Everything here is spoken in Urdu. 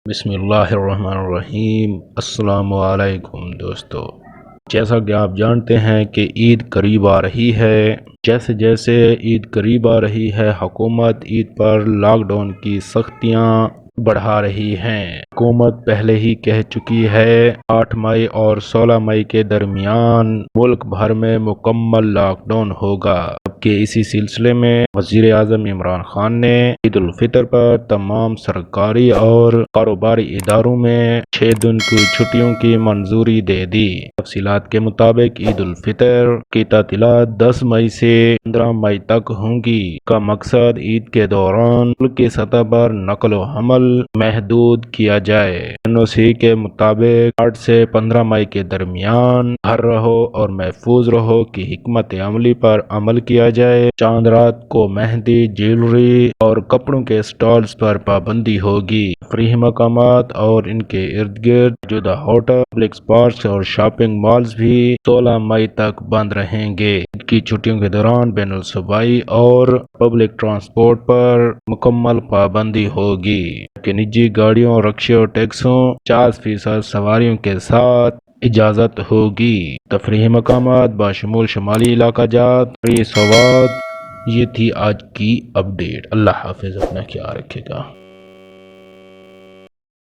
بسم اللہ الرحمن الرحیم۔ السلام علیکم دوستو، جیسا کہ آپ جانتے ہیں کہ عید قریب آ رہی ہے۔ جیسے جیسے عید قریب آ رہی ہے، حکومت عید پر لاک ڈاؤن کی سختیاں بڑھا رہی ہیں۔ حکومت پہلے ہی کہہ چکی ہے 8 مئی اور 16 مئی کے درمیان ملک بھر میں مکمل لاک ڈاؤن ہوگا، جبکہ اسی سلسلے میں وزیر اعظم عمران خان نے عید الفطر پر تمام سرکاری اور کاروباری اداروں میں 6 دن کی چھٹیوں کی منظوری دے دی۔ تفصیلات کے مطابق عید الفطر کی تعطیلات 10 مئی سے 15 مئی تک ہوں گی۔ کا مقصد عید کے دوران ملک کی سطح پر نقل و حمل محدود کیا جائے۔ NOC کے مطابق 8 سے 15 مئی کے درمیان گھر رہو اور محفوظ رہو کی حکمت عملی پر عمل کیا جائے۔ چاند رات کو مہندی، جیولری اور کپڑوں کے سٹالز پر پابندی ہوگی۔ تفریحی مقامات اور ان کے ارد گرد موجودہ ہوٹل، پبلک پارکس اور شاپنگ مالز بھی 16 مئی تک بند رہیں گے۔ عید کی چھٹیوں کے دوران بین الصوبائی اور پبلک ٹرانسپورٹ پر مکمل پابندی ہوگی، کہ نجی گاڑیوں، رکشے اور ٹیکسیوں 50% سواریوں کے ساتھ اجازت ہوگی۔ تفریحی مقامات بشمول شمالی علاقہ جات، سوات۔ یہ تھی آج کی اپ ڈیٹ۔ اللہ حافظ، اپنا خیال رکھے گا۔